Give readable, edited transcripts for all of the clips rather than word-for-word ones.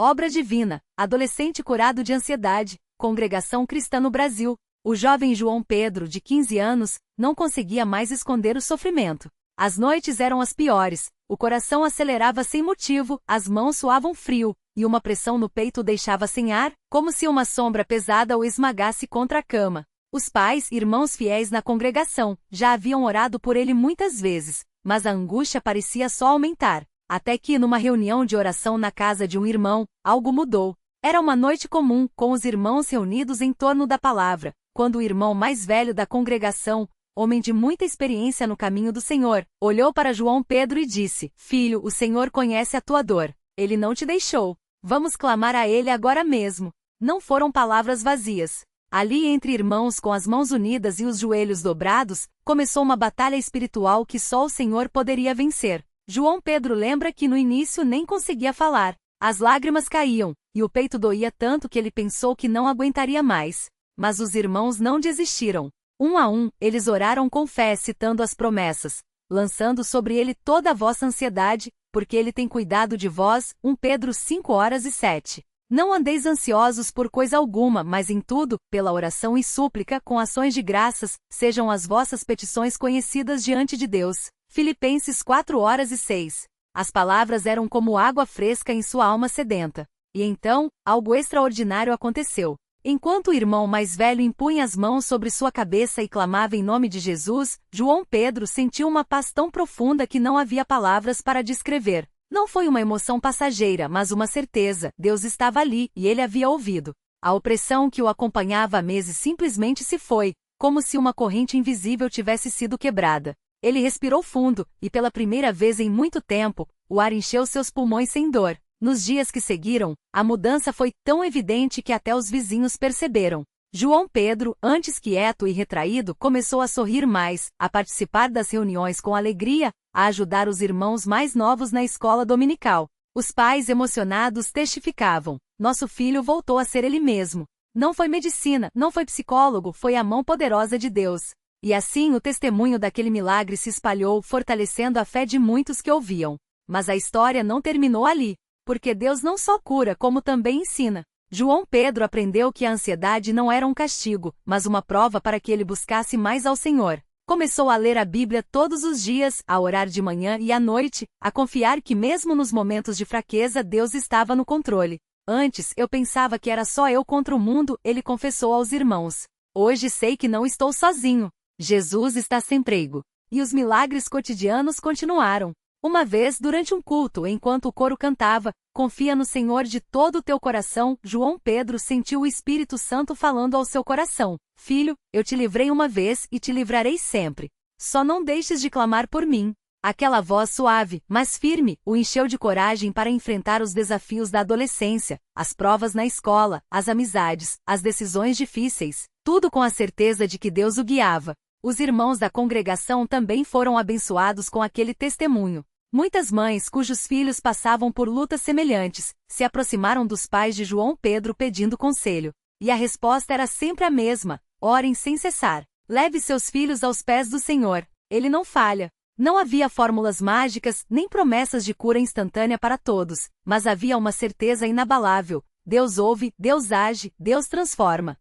Obra divina, adolescente curado de ansiedade, congregação cristã no Brasil. O jovem João Pedro, de 15 anos, não conseguia mais esconder o sofrimento. As noites eram as piores, o coração acelerava sem motivo, as mãos suavam frio, e uma pressão no peito o deixava sem ar, como se uma sombra pesada o esmagasse contra a cama. Os pais, irmãos fiéis na congregação, já haviam orado por ele muitas vezes, mas a angústia parecia só aumentar. Até que, numa reunião de oração na casa de um irmão, algo mudou. Era uma noite comum, com os irmãos reunidos em torno da palavra, quando o irmão mais velho da congregação, homem de muita experiência no caminho do Senhor, olhou para João Pedro e disse: Filho, o Senhor conhece a tua dor. Ele não te deixou. Vamos clamar a Ele agora mesmo. Não foram palavras vazias. Ali entre irmãos com as mãos unidas e os joelhos dobrados, começou uma batalha espiritual que só o Senhor poderia vencer. João Pedro lembra que no início nem conseguia falar. As lágrimas caíam, e o peito doía tanto que ele pensou que não aguentaria mais. Mas os irmãos não desistiram. Um a um, eles oraram com fé citando as promessas, lançando sobre ele toda a vossa ansiedade, porque ele tem cuidado de vós. 1 Pedro 5:7. Não andeis ansiosos por coisa alguma, mas em tudo, pela oração e súplica, com ações de graças, sejam as vossas petições conhecidas diante de Deus. Filipenses 4:6. As palavras eram como água fresca em sua alma sedenta. E então, algo extraordinário aconteceu. Enquanto o irmão mais velho impunha as mãos sobre sua cabeça e clamava em nome de Jesus, João Pedro sentiu uma paz tão profunda que não havia palavras para descrever. Não foi uma emoção passageira, mas uma certeza: Deus estava ali, e ele havia ouvido. A opressão que o acompanhava há meses simplesmente se foi, como se uma corrente invisível tivesse sido quebrada. Ele respirou fundo, e pela primeira vez em muito tempo, o ar encheu seus pulmões sem dor. Nos dias que seguiram, a mudança foi tão evidente que até os vizinhos perceberam. João Pedro, antes quieto e retraído, começou a sorrir mais, a participar das reuniões com alegria, a ajudar os irmãos mais novos na escola dominical. Os pais emocionados testificavam: nosso filho voltou a ser ele mesmo. Não foi medicina, não foi psicólogo, foi a mão poderosa de Deus. E assim o testemunho daquele milagre se espalhou, fortalecendo a fé de muitos que ouviam. Mas a história não terminou ali. Porque Deus não só cura, como também ensina. João Pedro aprendeu que a ansiedade não era um castigo, mas uma prova para que ele buscasse mais ao Senhor. Começou a ler a Bíblia todos os dias, a orar de manhã e à noite, a confiar que mesmo nos momentos de fraqueza Deus estava no controle. Antes, eu pensava que era só eu contra o mundo, ele confessou aos irmãos. Hoje sei que não estou sozinho. Jesus está semprego. E os milagres cotidianos continuaram. Uma vez, durante um culto, enquanto o coro cantava, confia no Senhor de todo o teu coração, João Pedro sentiu o Espírito Santo falando ao seu coração: Filho, eu te livrei uma vez e te livrarei sempre. Só não deixes de clamar por mim. Aquela voz suave, mas firme, o encheu de coragem para enfrentar os desafios da adolescência, as provas na escola, as amizades, as decisões difíceis, tudo com a certeza de que Deus o guiava. Os irmãos da congregação também foram abençoados com aquele testemunho. Muitas mães cujos filhos passavam por lutas semelhantes, se aproximaram dos pais de João Pedro pedindo conselho. E a resposta era sempre a mesma: orem sem cessar. Leve seus filhos aos pés do Senhor. Ele não falha. Não havia fórmulas mágicas, nem promessas de cura instantânea para todos, mas havia uma certeza inabalável: Deus ouve, Deus age, Deus transforma.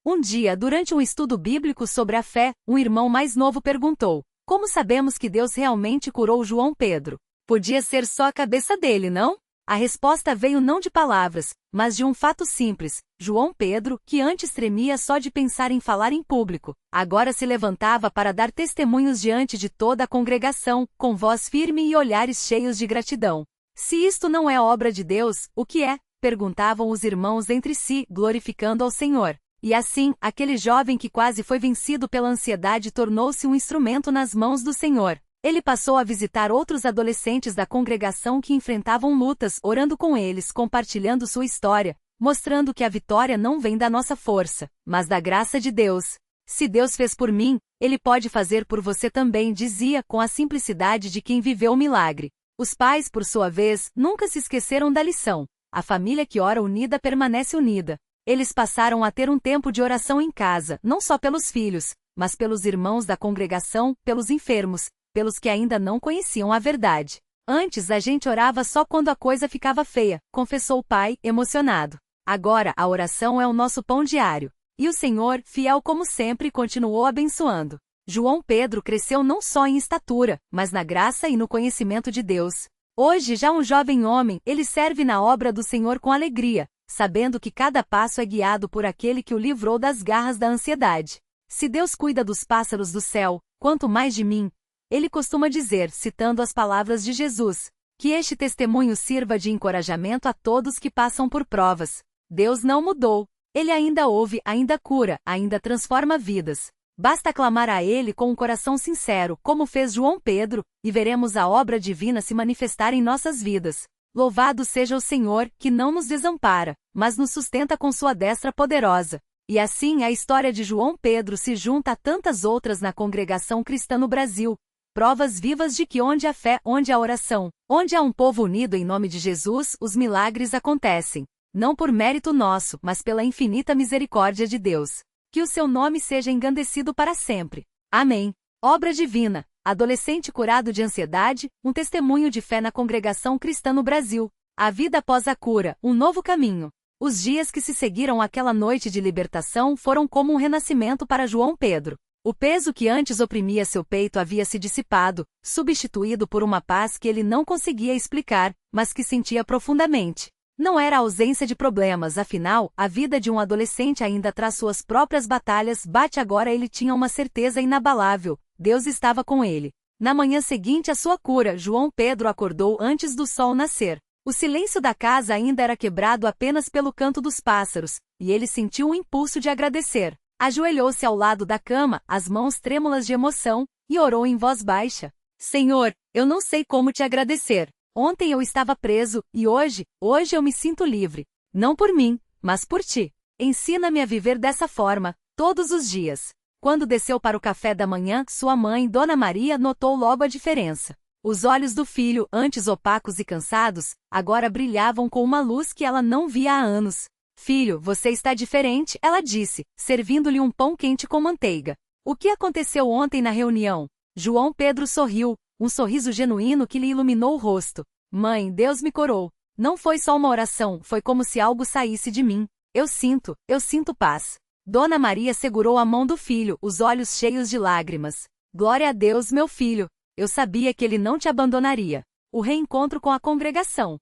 Um dia, durante um estudo bíblico sobre a fé, um irmão mais novo perguntou: como sabemos que Deus realmente curou João Pedro? Podia ser só a cabeça dele, não? A resposta veio não de palavras, mas de um fato simples. João Pedro, que antes tremia só de pensar em falar em público, agora se levantava para dar testemunhos diante de toda a congregação, com voz firme e olhares cheios de gratidão. Se isto não é obra de Deus, o que é? Perguntavam os irmãos entre si, glorificando ao Senhor. E assim, aquele jovem que quase foi vencido pela ansiedade tornou-se um instrumento nas mãos do Senhor. Ele passou a visitar outros adolescentes da congregação que enfrentavam lutas, orando com eles, compartilhando sua história, mostrando que a vitória não vem da nossa força, mas da graça de Deus. Se Deus fez por mim, Ele pode fazer por você também, dizia com a simplicidade de quem viveu o milagre. Os pais, por sua vez, nunca se esqueceram da lição. A família que ora unida permanece unida. Eles passaram a ter um tempo de oração em casa, não só pelos filhos, mas pelos irmãos da congregação, pelos enfermos, pelos que ainda não conheciam a verdade. Antes a gente orava só quando a coisa ficava feia, confessou o pai, emocionado. Agora a oração é o nosso pão diário. E o Senhor, fiel como sempre, continuou abençoando. João Pedro cresceu não só em estatura, mas na graça e no conhecimento de Deus. Hoje, já um jovem homem, ele serve na obra do Senhor com alegria, sabendo que cada passo é guiado por aquele que o livrou das garras da ansiedade. Se Deus cuida dos pássaros do céu, quanto mais de mim? Ele costuma dizer, citando as palavras de Jesus, que este testemunho sirva de encorajamento a todos que passam por provas. Deus não mudou. Ele ainda ouve, ainda cura, ainda transforma vidas. Basta clamar a Ele com um coração sincero, como fez João Pedro, e veremos a obra divina se manifestar em nossas vidas. Louvado seja o Senhor, que não nos desampara, mas nos sustenta com sua destra poderosa. E assim a história de João Pedro se junta a tantas outras na congregação cristã no Brasil. Provas vivas de que onde há fé, onde há oração, onde há um povo unido em nome de Jesus, os milagres acontecem. Não por mérito nosso, mas pela infinita misericórdia de Deus. Que o seu nome seja engrandecido para sempre. Amém. Obra divina. Adolescente curado de ansiedade, um testemunho de fé na congregação cristã no Brasil. A vida após a cura, um novo caminho. Os dias que se seguiram àquela noite de libertação foram como um renascimento para João Pedro. O peso que antes oprimia seu peito havia se dissipado, substituído por uma paz que ele não conseguia explicar, mas que sentia profundamente. Não era a ausência de problemas, afinal, a vida de um adolescente ainda traz suas próprias batalhas. Agora ele tinha uma certeza inabalável: Deus estava com ele. Na manhã seguinte à sua cura, João Pedro acordou antes do sol nascer. O silêncio da casa ainda era quebrado apenas pelo canto dos pássaros, e ele sentiu um impulso de agradecer. Ajoelhou-se ao lado da cama, as mãos trêmulas de emoção, e orou em voz baixa: Senhor, eu não sei como te agradecer. Ontem eu estava preso, e hoje eu me sinto livre. Não por mim, mas por ti. Ensina-me a viver dessa forma, todos os dias. Quando desceu para o café da manhã, sua mãe, Dona Maria, notou logo a diferença. Os olhos do filho, antes opacos e cansados, agora brilhavam com uma luz que ela não via há anos. Filho, você está diferente, ela disse, servindo-lhe um pão quente com manteiga. O que aconteceu ontem na reunião? João Pedro sorriu, um sorriso genuíno que lhe iluminou o rosto. Mãe, Deus me curou. Não foi só uma oração, foi como se algo saísse de mim. Eu sinto paz. Dona Maria segurou a mão do filho, os olhos cheios de lágrimas. Glória a Deus, meu filho. Eu sabia que ele não te abandonaria. O reencontro com a congregação.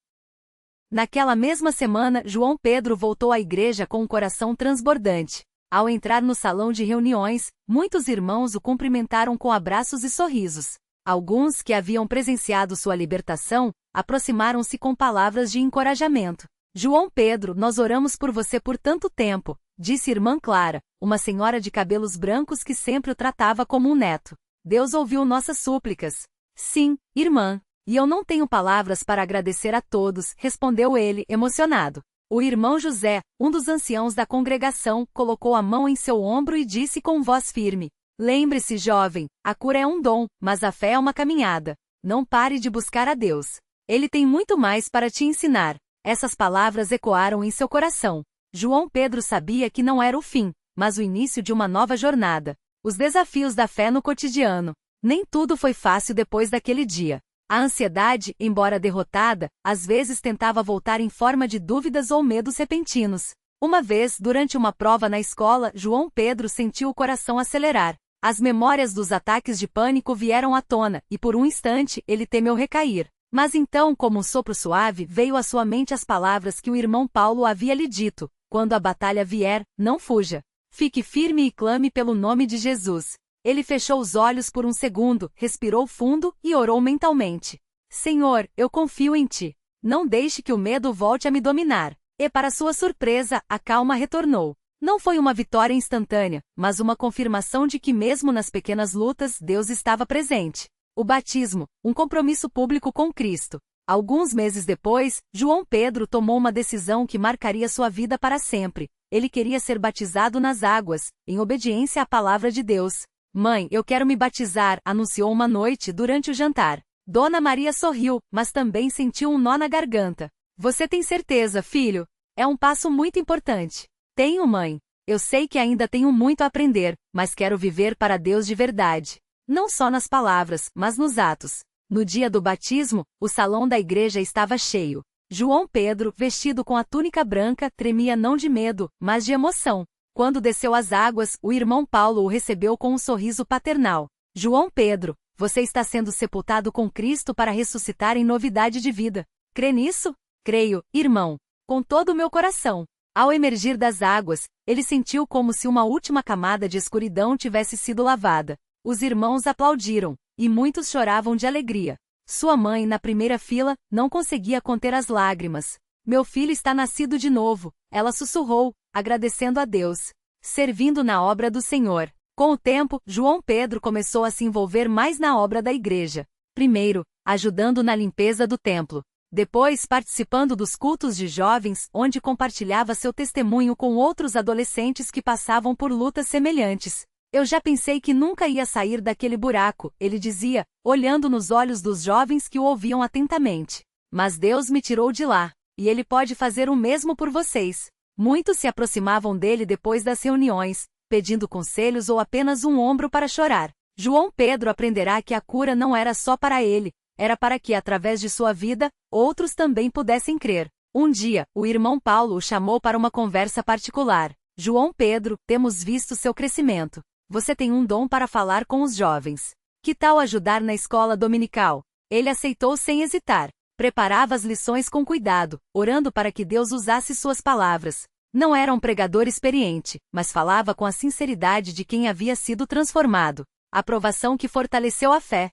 Naquela mesma semana, João Pedro voltou à igreja com um coração transbordante. Ao entrar no salão de reuniões, muitos irmãos o cumprimentaram com abraços e sorrisos. Alguns que haviam presenciado sua libertação, aproximaram-se com palavras de encorajamento. João Pedro, nós oramos por você por tanto tempo, disse irmã Clara, uma senhora de cabelos brancos que sempre o tratava como um neto. Deus ouviu nossas súplicas. Sim, irmã. E eu não tenho palavras para agradecer a todos, respondeu ele, emocionado. O irmão José, um dos anciãos da congregação, colocou a mão em seu ombro e disse com voz firme: Lembre-se, jovem, a cura é um dom, mas a fé é uma caminhada. Não pare de buscar a Deus. Ele tem muito mais para te ensinar. Essas palavras ecoaram em seu coração. João Pedro sabia que não era o fim, mas o início de uma nova jornada. Os desafios da fé no cotidiano. Nem tudo foi fácil depois daquele dia. A ansiedade, embora derrotada, às vezes tentava voltar em forma de dúvidas ou medos repentinos. Uma vez, durante uma prova na escola, João Pedro sentiu o coração acelerar. As memórias dos ataques de pânico vieram à tona, e por um instante, ele temeu recair. Mas então, como um sopro suave, veio à sua mente as palavras que o irmão Paulo havia lhe dito: quando a batalha vier, não fuja. Fique firme e clame pelo nome de Jesus. Ele fechou os olhos por um segundo, respirou fundo e orou mentalmente. Senhor, eu confio em ti. Não deixe que o medo volte a me dominar. E para sua surpresa, a calma retornou. Não foi uma vitória instantânea, mas uma confirmação de que mesmo nas pequenas lutas, Deus estava presente. O batismo, um compromisso público com Cristo. Alguns meses depois, João Pedro tomou uma decisão que marcaria sua vida para sempre. Ele queria ser batizado nas águas, em obediência à palavra de Deus. Mãe, eu quero me batizar, anunciou uma noite durante o jantar. Dona Maria sorriu, mas também sentiu um nó na garganta. Você tem certeza, filho? É um passo muito importante. Tenho, mãe. Eu sei que ainda tenho muito a aprender, mas quero viver para Deus de verdade. Não só nas palavras, mas nos atos. No dia do batismo, o salão da igreja estava cheio. João Pedro, vestido com a túnica branca, tremia não de medo, mas de emoção. Quando desceu as águas, o irmão Paulo o recebeu com um sorriso paternal. João Pedro, você está sendo sepultado com Cristo para ressuscitar em novidade de vida. Crê nisso? Creio, irmão. Com todo o meu coração. Ao emergir das águas, ele sentiu como se uma última camada de escuridão tivesse sido lavada. Os irmãos aplaudiram, e muitos choravam de alegria. Sua mãe, na primeira fila, não conseguia conter as lágrimas. Meu filho está nascido de novo, ela sussurrou, agradecendo a Deus. Servindo na obra do Senhor. Com o tempo, João Pedro começou a se envolver mais na obra da igreja. Primeiro, ajudando na limpeza do templo. Depois, participando dos cultos de jovens, onde compartilhava seu testemunho com outros adolescentes que passavam por lutas semelhantes. Eu já pensei que nunca ia sair daquele buraco, ele dizia, olhando nos olhos dos jovens que o ouviam atentamente. Mas Deus me tirou de lá, e Ele pode fazer o mesmo por vocês. Muitos se aproximavam dele depois das reuniões, pedindo conselhos ou apenas um ombro para chorar. João Pedro aprenderá que a cura não era só para ele, era para que, através de sua vida, outros também pudessem crer. Um dia, o irmão Paulo o chamou para uma conversa particular. João Pedro, temos visto seu crescimento. Você tem um dom para falar com os jovens. Que tal ajudar na escola dominical? Ele aceitou sem hesitar. Preparava as lições com cuidado, orando para que Deus usasse suas palavras. Não era um pregador experiente, mas falava com a sinceridade de quem havia sido transformado. Aprovação que fortaleceu a fé.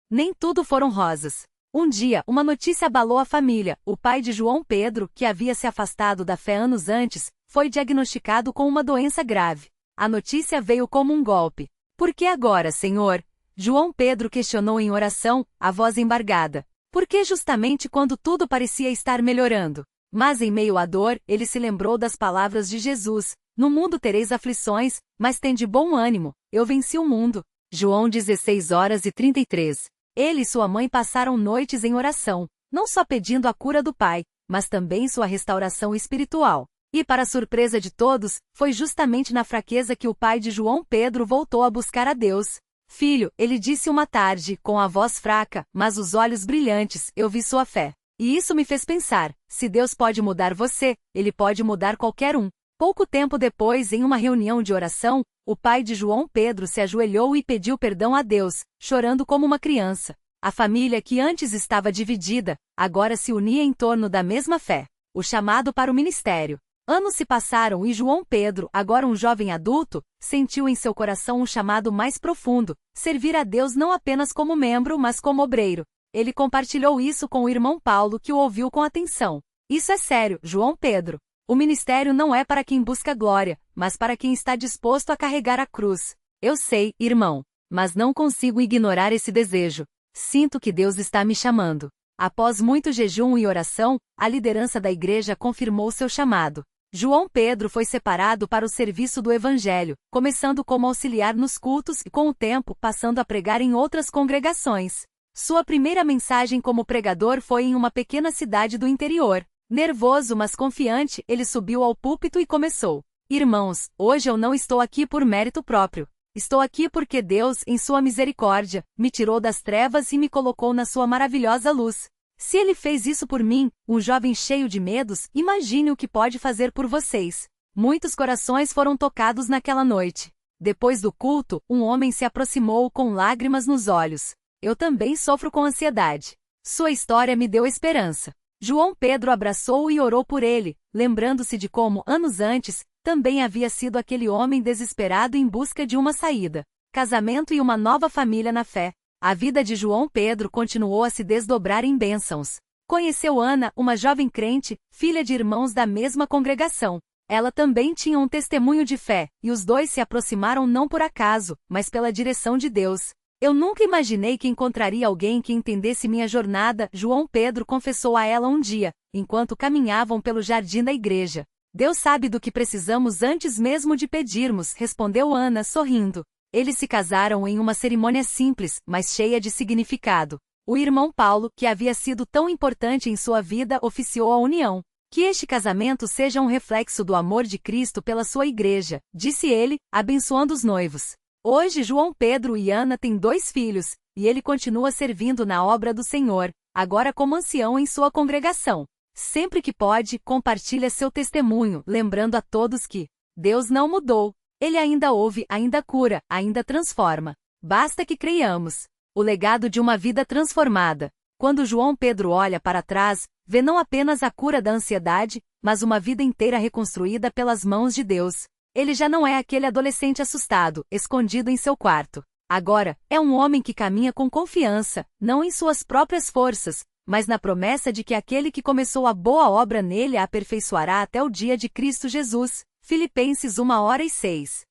Nem tudo foram rosas. Um dia, uma notícia abalou a família. O pai de João Pedro, que havia se afastado da fé anos antes, foi diagnosticado com uma doença grave. A notícia veio como um golpe. Por que agora, Senhor? João Pedro questionou em oração, a voz embargada. Por que justamente quando tudo parecia estar melhorando? Mas em meio à dor, ele se lembrou das palavras de Jesus. No mundo tereis aflições, mas tende bom ânimo, eu venci o mundo. João 16:33. Ele e sua mãe passaram noites em oração, não só pedindo a cura do pai, mas também sua restauração espiritual. E para surpresa de todos, foi justamente na fraqueza que o pai de João Pedro voltou a buscar a Deus. Filho, ele disse uma tarde, com a voz fraca, mas os olhos brilhantes, eu vi sua fé. E isso me fez pensar, se Deus pode mudar você, Ele pode mudar qualquer um. Pouco tempo depois, em uma reunião de oração, o pai de João Pedro se ajoelhou e pediu perdão a Deus, chorando como uma criança. A família que antes estava dividida, agora se unia em torno da mesma fé. O chamado para o ministério. Anos se passaram e João Pedro, agora um jovem adulto, sentiu em seu coração um chamado mais profundo, servir a Deus não apenas como membro, mas como obreiro. Ele compartilhou isso com o irmão Paulo, que o ouviu com atenção. Isso é sério, João Pedro. O ministério não é para quem busca glória, mas para quem está disposto a carregar a cruz. Eu sei, irmão, mas não consigo ignorar esse desejo. Sinto que Deus está me chamando. Após muito jejum e oração, a liderança da igreja confirmou seu chamado. João Pedro foi separado para o serviço do Evangelho, começando como auxiliar nos cultos e, com o tempo, passando a pregar em outras congregações. Sua primeira mensagem como pregador foi em uma pequena cidade do interior. Nervoso, mas confiante, ele subiu ao púlpito e começou. Irmãos, hoje eu não estou aqui por mérito próprio. Estou aqui porque Deus, em sua misericórdia, me tirou das trevas e me colocou na sua maravilhosa luz. Se Ele fez isso por mim, um jovem cheio de medos, imagine o que pode fazer por vocês. Muitos corações foram tocados naquela noite. Depois do culto, um homem se aproximou com lágrimas nos olhos. Eu também sofro com ansiedade. Sua história me deu esperança. João Pedro abraçou-o e orou por ele, lembrando-se de como, anos antes, também havia sido aquele homem desesperado em busca de uma saída. Casamento e uma nova família na fé. A vida de João Pedro continuou a se desdobrar em bênçãos. Conheceu Ana, uma jovem crente, filha de irmãos da mesma congregação. Ela também tinha um testemunho de fé, e os dois se aproximaram não por acaso, mas pela direção de Deus. Eu nunca imaginei que encontraria alguém que entendesse minha jornada, João Pedro confessou a ela um dia, enquanto caminhavam pelo jardim da igreja. Deus sabe do que precisamos antes mesmo de pedirmos, respondeu Ana, sorrindo. Eles se casaram em uma cerimônia simples, mas cheia de significado. O irmão Paulo, que havia sido tão importante em sua vida, oficiou a união. Que este casamento seja um reflexo do amor de Cristo pela sua igreja, disse ele, abençoando os noivos. Hoje João Pedro e Ana têm 2 filhos, e ele continua servindo na obra do Senhor, agora como ancião em sua congregação. Sempre que pode, compartilha seu testemunho, lembrando a todos que Deus não mudou. Ele ainda ouve, ainda cura, ainda transforma. Basta que creiamos. O legado de uma vida transformada. Quando João Pedro olha para trás, vê não apenas a cura da ansiedade, mas uma vida inteira reconstruída pelas mãos de Deus. Ele já não é aquele adolescente assustado, escondido em seu quarto. Agora, é um homem que caminha com confiança, não em suas próprias forças, mas na promessa de que aquele que começou a boa obra nele a aperfeiçoará até o dia de Cristo Jesus. Filipenses 1:6.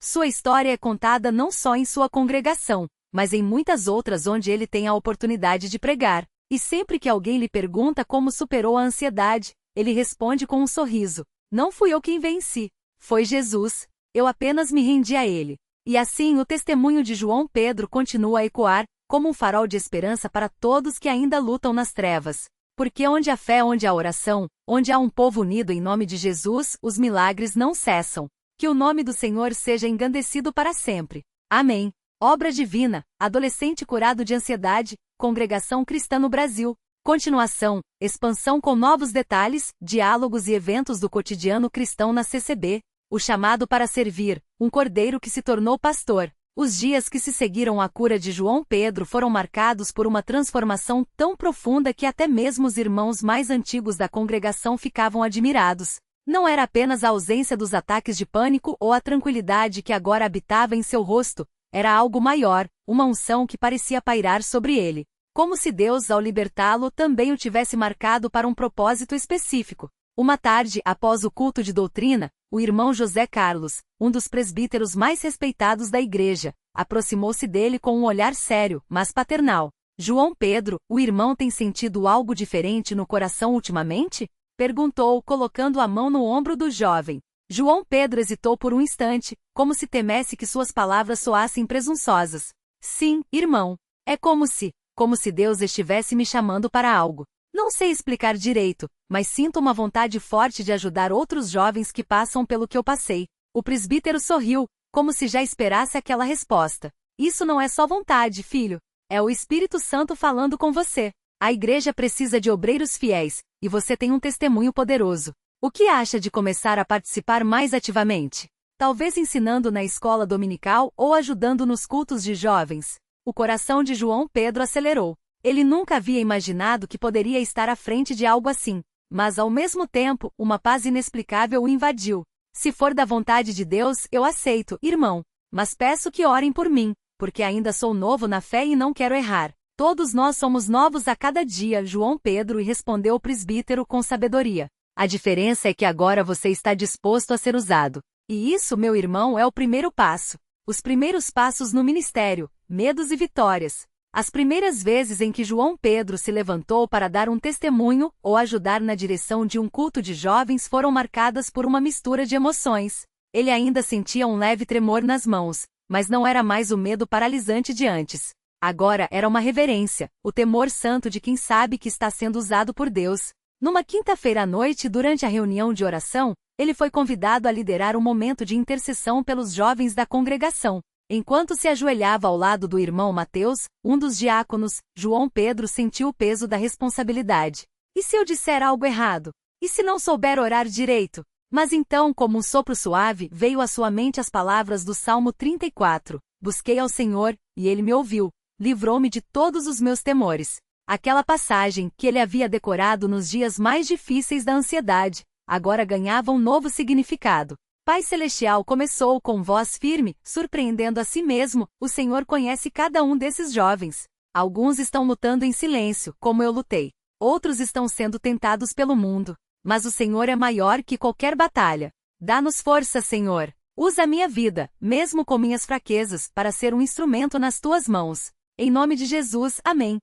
Sua história é contada não só em sua congregação, mas em muitas outras onde ele tem a oportunidade de pregar. E sempre que alguém lhe pergunta como superou a ansiedade, ele responde com um sorriso: não fui eu quem venci. Foi Jesus. Eu apenas me rendi a ele. E assim o testemunho de João Pedro continua a ecoar, como um farol de esperança para todos que ainda lutam nas trevas. Porque onde há fé, onde há oração, onde há um povo unido em nome de Jesus, os milagres não cessam. Que o nome do Senhor seja engrandecido para sempre. Amém. Obra divina, adolescente curado de ansiedade, Congregação Cristã no Brasil. Continuação, expansão com novos detalhes, diálogos e eventos do cotidiano cristão na CCB. O chamado para servir, um cordeiro que se tornou pastor. Os dias que se seguiram à cura de João Pedro foram marcados por uma transformação tão profunda que até mesmo os irmãos mais antigos da congregação ficavam admirados. Não era apenas a ausência dos ataques de pânico ou a tranquilidade que agora habitava em seu rosto, era algo maior, uma unção que parecia pairar sobre ele. Como se Deus, ao libertá-lo, também o tivesse marcado para um propósito específico. Uma tarde, após o culto de doutrina, o irmão José Carlos, um dos presbíteros mais respeitados da igreja, aproximou-se dele com um olhar sério, mas paternal. João Pedro, o irmão tem sentido algo diferente no coração ultimamente? Perguntou, colocando a mão no ombro do jovem. João Pedro hesitou por um instante, como se temesse que suas palavras soassem presunçosas. Sim, irmão. É como se Deus estivesse me chamando para algo. Não sei explicar direito, mas sinto uma vontade forte de ajudar outros jovens que passam pelo que eu passei. O presbítero sorriu, como se já esperasse aquela resposta. Isso não é só vontade, filho. É o Espírito Santo falando com você. A igreja precisa de obreiros fiéis, e você tem um testemunho poderoso. O que acha de começar a participar mais ativamente? Talvez ensinando na escola dominical ou ajudando nos cultos de jovens. O coração de João Pedro acelerou. Ele nunca havia imaginado que poderia estar à frente de algo assim, mas ao mesmo tempo, uma paz inexplicável o invadiu. Se for da vontade de Deus, eu aceito, irmão, mas peço que orem por mim, porque ainda sou novo na fé e não quero errar. Todos nós somos novos a cada dia, João Pedro, e respondeu o presbítero com sabedoria. A diferença é que agora você está disposto a ser usado. E isso, meu irmão, é o primeiro passo. Os primeiros passos no ministério, medos e vitórias. As primeiras vezes em que João Pedro se levantou para dar um testemunho ou ajudar na direção de um culto de jovens foram marcadas por uma mistura de emoções. Ele ainda sentia um leve tremor nas mãos, mas não era mais o medo paralisante de antes. Agora era uma reverência, o temor santo de quem sabe que está sendo usado por Deus. Numa quinta-feira à noite, durante a reunião de oração, ele foi convidado a liderar um momento de intercessão pelos jovens da congregação. Enquanto se ajoelhava ao lado do irmão Mateus, um dos diáconos, João Pedro sentiu o peso da responsabilidade. E se eu disser algo errado? E se não souber orar direito? Mas então, como um sopro suave, veio à sua mente as palavras do Salmo 34. Busquei ao Senhor, e ele me ouviu. Livrou-me de todos os meus temores. Aquela passagem, que ele havia decorado nos dias mais difíceis da ansiedade, agora ganhava um novo significado. Pai Celestial começou com voz firme, surpreendendo a si mesmo, o Senhor conhece cada um desses jovens. Alguns estão lutando em silêncio, como eu lutei. Outros estão sendo tentados pelo mundo. Mas o Senhor é maior que qualquer batalha. Dá-nos força, Senhor. Usa a minha vida, mesmo com minhas fraquezas, para ser um instrumento nas tuas mãos. Em nome de Jesus, amém.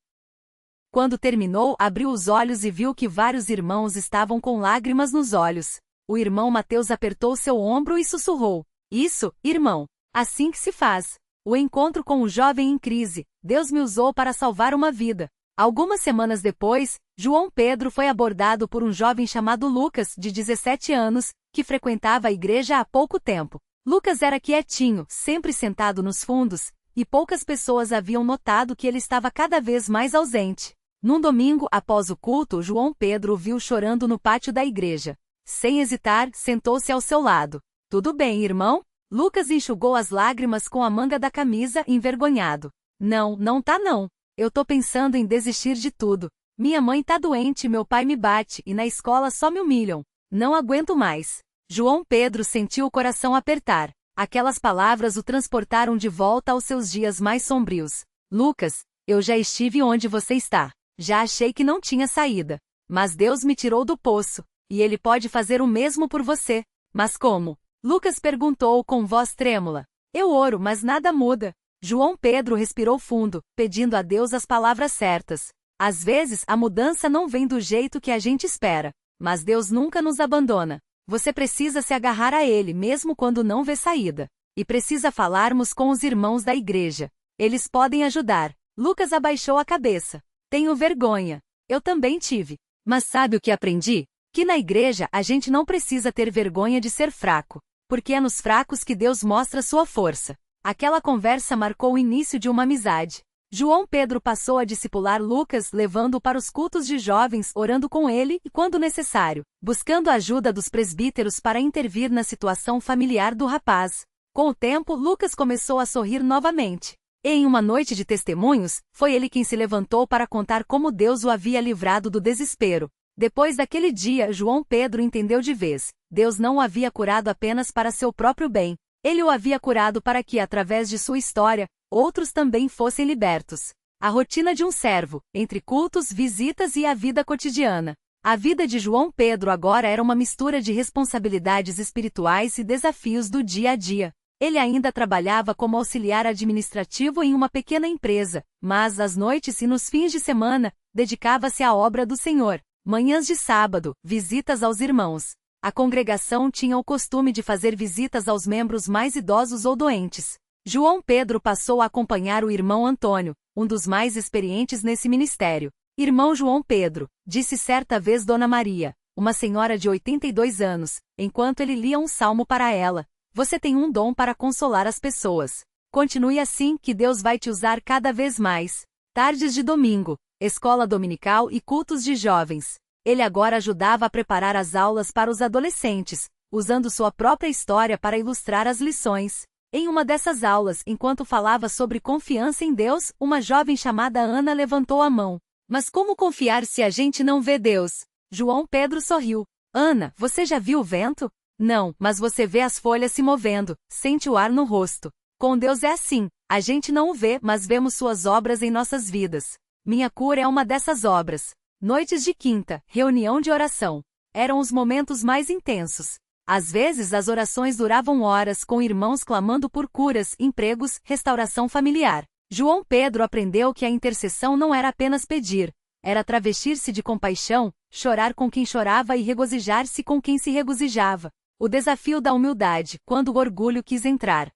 Quando terminou, abriu os olhos e viu que vários irmãos estavam com lágrimas nos olhos. O irmão Mateus apertou seu ombro e sussurrou. Isso, irmão. Assim que se faz. O encontro com o jovem em crise. Deus me usou para salvar uma vida. Algumas semanas depois, João Pedro foi abordado por um jovem chamado Lucas, de 17 anos, que frequentava a igreja há pouco tempo. Lucas era quietinho, sempre sentado nos fundos, e poucas pessoas haviam notado que ele estava cada vez mais ausente. Num domingo após o culto, João Pedro o viu chorando no pátio da igreja. Sem hesitar, sentou-se ao seu lado. Tudo bem, irmão? Lucas enxugou as lágrimas com a manga da camisa, envergonhado. Não, não tá não. Eu tô pensando em desistir de tudo. Minha mãe tá doente, meu pai me bate e na escola só me humilham. Não aguento mais. João Pedro sentiu o coração apertar. Aquelas palavras o transportaram de volta aos seus dias mais sombrios. Lucas, eu já estive onde você está. Já achei que não tinha saída. Mas Deus me tirou do poço, e Ele pode fazer o mesmo por você. Mas como? Lucas perguntou com voz trêmula. Eu oro, mas nada muda. João Pedro respirou fundo, pedindo a Deus as palavras certas. Às vezes a mudança não vem do jeito que a gente espera, mas Deus nunca nos abandona. Você precisa se agarrar a Ele mesmo quando não vê saída. E precisa falarmos com os irmãos da igreja. Eles podem ajudar. Lucas abaixou a cabeça. Tenho vergonha. Eu também tive. Mas sabe o que aprendi? Que na igreja a gente não precisa ter vergonha de ser fraco, porque é nos fracos que Deus mostra sua força. Aquela conversa marcou o início de uma amizade. João Pedro passou a discipular Lucas, levando-o para os cultos de jovens, orando com ele e, quando necessário, buscando a ajuda dos presbíteros para intervir na situação familiar do rapaz. Com o tempo, Lucas começou a sorrir novamente. E em uma noite de testemunhos, foi ele quem se levantou para contar como Deus o havia livrado do desespero. Depois daquele dia, João Pedro entendeu de vez. Deus não o havia curado apenas para seu próprio bem. Ele o havia curado para que, através de sua história, outros também fossem libertos. A rotina de um servo, entre cultos, visitas e a vida cotidiana. A vida de João Pedro agora era uma mistura de responsabilidades espirituais e desafios do dia a dia. Ele ainda trabalhava como auxiliar administrativo em uma pequena empresa, mas às noites e nos fins de semana, dedicava-se à obra do Senhor. Manhãs de sábado, visitas aos irmãos. A congregação tinha o costume de fazer visitas aos membros mais idosos ou doentes. João Pedro passou a acompanhar o irmão Antônio, um dos mais experientes nesse ministério. Irmão João Pedro, disse certa vez Dona Maria, uma senhora de 82 anos, enquanto ele lia um salmo para ela. Você tem um dom para consolar as pessoas. Continue assim que Deus vai te usar cada vez mais. Tardes de domingo, escola dominical e cultos de jovens. Ele agora ajudava a preparar as aulas para os adolescentes, usando sua própria história para ilustrar as lições. Em uma dessas aulas, enquanto falava sobre confiança em Deus, uma jovem chamada Ana levantou a mão. Mas como confiar se a gente não vê Deus? João Pedro sorriu. Ana, você já viu o vento? Não, mas você vê as folhas se movendo, sente o ar no rosto. Com Deus é assim, a gente não o vê, mas vemos suas obras em nossas vidas. Minha cura é uma dessas obras. Noites de quinta, reunião de oração. Eram os momentos mais intensos. Às vezes as orações duravam horas com irmãos clamando por curas, empregos, restauração familiar. João Pedro aprendeu que a intercessão não era apenas pedir, era travestir-se de compaixão, chorar com quem chorava e regozijar-se com quem se regozijava. O desafio da humildade, quando o orgulho quis entrar.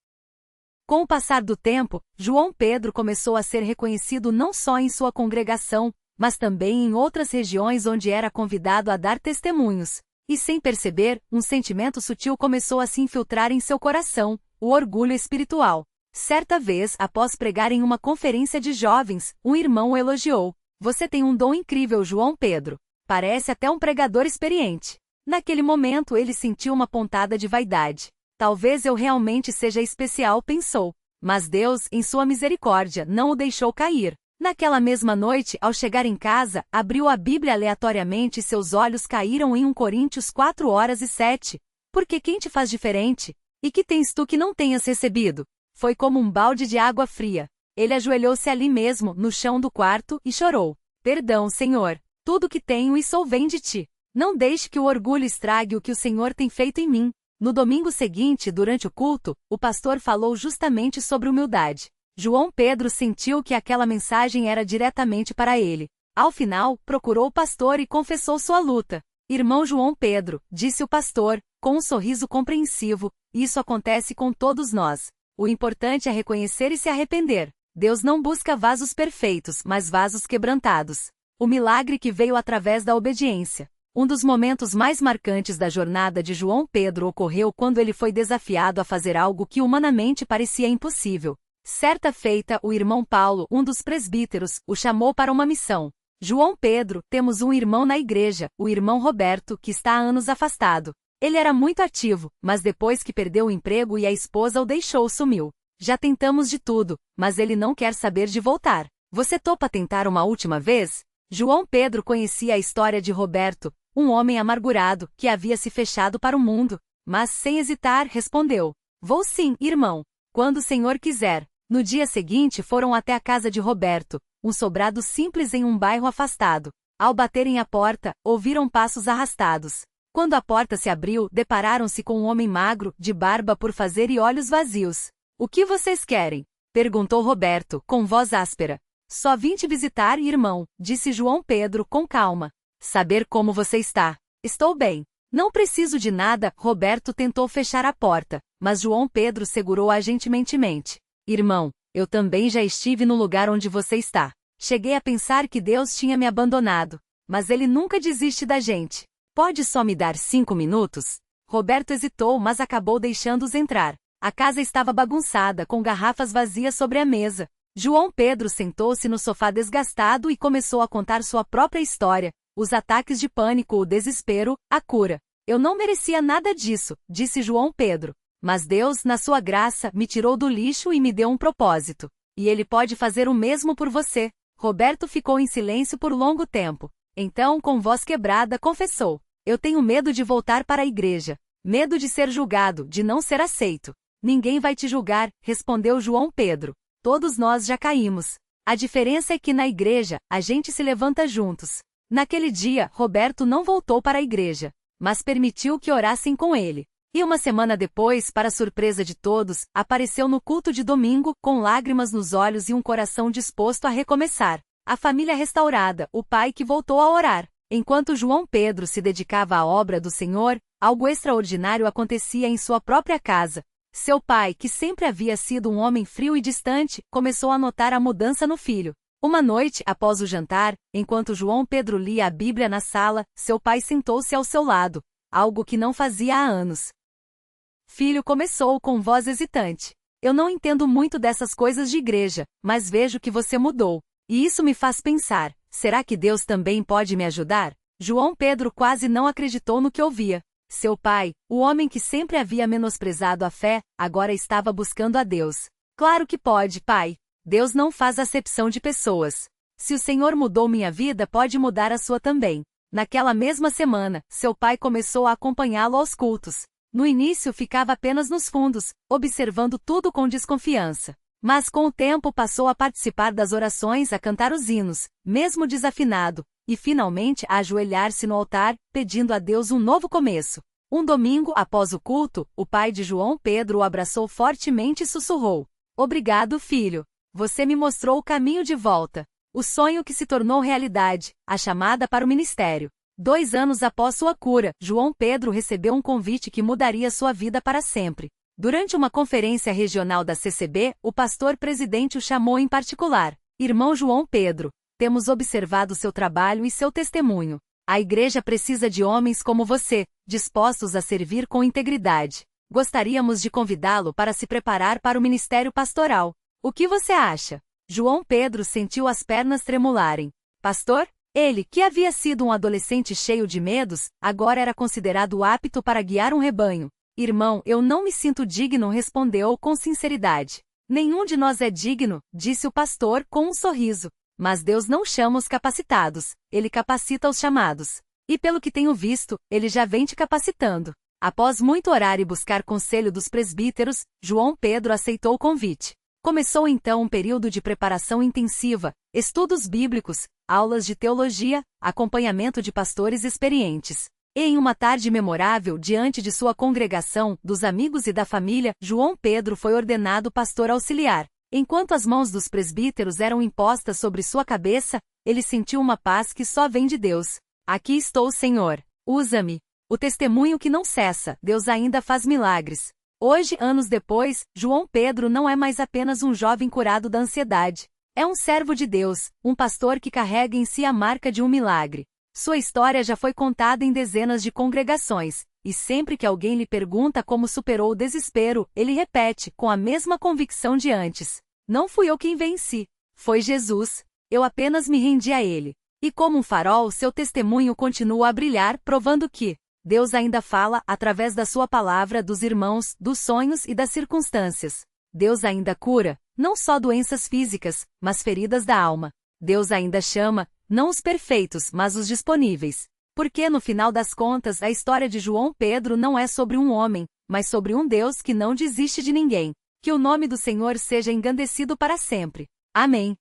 Com o passar do tempo, João Pedro começou a ser reconhecido não só em sua congregação, mas também em outras regiões onde era convidado a dar testemunhos. E sem perceber, um sentimento sutil começou a se infiltrar em seu coração, o orgulho espiritual. Certa vez, após pregar em uma conferência de jovens, um irmão o elogiou. Você tem um dom incrível, João Pedro. Parece até um pregador experiente. Naquele momento ele sentiu uma pontada de vaidade. Talvez eu realmente seja especial, pensou. Mas Deus, em sua misericórdia, não o deixou cair. Naquela mesma noite, ao chegar em casa, abriu a Bíblia aleatoriamente e seus olhos caíram em 1 Coríntios 4:7. Porque quem te faz diferente? E que tens tu que não tenhas recebido? Foi como um balde de água fria. Ele ajoelhou-se ali mesmo, no chão do quarto, e chorou. Perdão, Senhor. Tudo que tenho e sou vem de ti. Não deixe que o orgulho estrague o que o Senhor tem feito em mim. No domingo seguinte, durante o culto, o pastor falou justamente sobre humildade. João Pedro sentiu que aquela mensagem era diretamente para ele. Ao final, procurou o pastor e confessou sua luta. Irmão João Pedro, disse o pastor, com um sorriso compreensivo, isso acontece com todos nós. O importante é reconhecer e se arrepender. Deus não busca vasos perfeitos, mas vasos quebrantados. O milagre que veio através da obediência. Um dos momentos mais marcantes da jornada de João Pedro ocorreu quando ele foi desafiado a fazer algo que humanamente parecia impossível. Certa feita, o irmão Paulo, um dos presbíteros, o chamou para uma missão. João Pedro, temos um irmão na igreja, o irmão Roberto, que está há anos afastado. Ele era muito ativo, mas depois que perdeu o emprego e a esposa o deixou, sumiu. Já tentamos de tudo, mas ele não quer saber de voltar. Você topa tentar uma última vez? João Pedro conhecia a história de Roberto, um homem amargurado, que havia se fechado para o mundo, mas sem hesitar respondeu: Vou sim, irmão, quando o Senhor quiser. No dia seguinte foram até a casa de Roberto, um sobrado simples em um bairro afastado. Ao baterem a porta, ouviram passos arrastados. Quando a porta se abriu, depararam-se com um homem magro, de barba por fazer e olhos vazios. O que vocês querem? Perguntou Roberto, com voz áspera. Só vim te visitar, irmão, disse João Pedro com calma. Saber como você está. Estou bem. Não preciso de nada. Roberto tentou fechar a porta, mas João Pedro segurou-a gentilmente. Irmão, eu também já estive no lugar onde você está. Cheguei a pensar que Deus tinha me abandonado, mas Ele nunca desiste da gente. Pode só me dar 5 minutos? Roberto hesitou, mas acabou deixando-os entrar. A casa estava bagunçada, com garrafas vazias sobre a mesa. João Pedro sentou-se no sofá desgastado e começou a contar sua própria história, os ataques de pânico, o desespero, a cura. Eu não merecia nada disso, disse João Pedro. Mas Deus, na sua graça, me tirou do lixo e me deu um propósito. E Ele pode fazer o mesmo por você. Roberto ficou em silêncio por longo tempo. Então, com voz quebrada, confessou: Eu tenho medo de voltar para a igreja. Medo de ser julgado, de não ser aceito. Ninguém vai te julgar, respondeu João Pedro. Todos nós já caímos. A diferença é que na igreja, a gente se levanta juntos. Naquele dia, Roberto não voltou para a igreja, mas permitiu que orassem com ele. E uma semana depois, para surpresa de todos, apareceu no culto de domingo, com lágrimas nos olhos e um coração disposto a recomeçar. A família restaurada, o pai que voltou a orar. Enquanto João Pedro se dedicava à obra do Senhor, algo extraordinário acontecia em sua própria casa. Seu pai, que sempre havia sido um homem frio e distante, começou a notar a mudança no filho. Uma noite, após o jantar, enquanto João Pedro lia a Bíblia na sala, seu pai sentou-se ao seu lado, algo que não fazia há anos. Filho, começou com voz hesitante. Eu não entendo muito dessas coisas de igreja, mas vejo que você mudou. E isso me faz pensar, será que Deus também pode me ajudar? João Pedro quase não acreditou no que ouvia. Seu pai, o homem que sempre havia menosprezado a fé, agora estava buscando a Deus. Claro que pode, pai. Deus não faz acepção de pessoas. Se o Senhor mudou minha vida, pode mudar a sua também. Naquela mesma semana, seu pai começou a acompanhá-lo aos cultos. No início ficava apenas nos fundos, observando tudo com desconfiança. Mas com o tempo passou a participar das orações, a cantar os hinos, mesmo desafinado, e finalmente a ajoelhar-se no altar, pedindo a Deus um novo começo. Um domingo, após o culto, o pai de João Pedro o abraçou fortemente e sussurrou: Obrigado, filho. Você me mostrou o caminho de volta. O sonho que se tornou realidade, a chamada para o ministério. 2 anos após sua cura, João Pedro recebeu um convite que mudaria sua vida para sempre. Durante uma conferência regional da CCB, o pastor-presidente o chamou em particular. Irmão João Pedro, temos observado seu trabalho e seu testemunho. A igreja precisa de homens como você, dispostos a servir com integridade. Gostaríamos de convidá-lo para se preparar para o ministério pastoral. O que você acha? João Pedro sentiu as pernas tremularem. Pastor? Ele, que havia sido um adolescente cheio de medos, agora era considerado apto para guiar um rebanho. Irmão, eu não me sinto digno, respondeu com sinceridade. Nenhum de nós é digno, disse o pastor com um sorriso. Mas Deus não chama os capacitados, Ele capacita os chamados. E pelo que tenho visto, Ele já vem te capacitando. Após muito orar e buscar conselho dos presbíteros, João Pedro aceitou o convite. Começou então um período de preparação intensiva, estudos bíblicos, aulas de teologia, acompanhamento de pastores experientes. E em uma tarde memorável, diante de sua congregação, dos amigos e da família, João Pedro foi ordenado pastor auxiliar. Enquanto as mãos dos presbíteros eram impostas sobre sua cabeça, ele sentiu uma paz que só vem de Deus. Aqui estou, Senhor. Usa-me. O testemunho que não cessa, Deus ainda faz milagres. Hoje, anos depois, João Pedro não é mais apenas um jovem curado da ansiedade. É um servo de Deus, um pastor que carrega em si a marca de um milagre. Sua história já foi contada em dezenas de congregações, e sempre que alguém lhe pergunta como superou o desespero, ele repete, com a mesma convicção de antes: Não fui eu quem venci. Foi Jesus. Eu apenas me rendi a Ele. E como um farol, seu testemunho continua a brilhar, provando que Deus ainda fala, através da sua palavra, dos irmãos, dos sonhos e das circunstâncias. Deus ainda cura, não só doenças físicas, mas feridas da alma. Deus ainda chama, não os perfeitos, mas os disponíveis. Porque no final das contas, a história de João Pedro não é sobre um homem, mas sobre um Deus que não desiste de ninguém. Que o nome do Senhor seja engrandecido para sempre. Amém.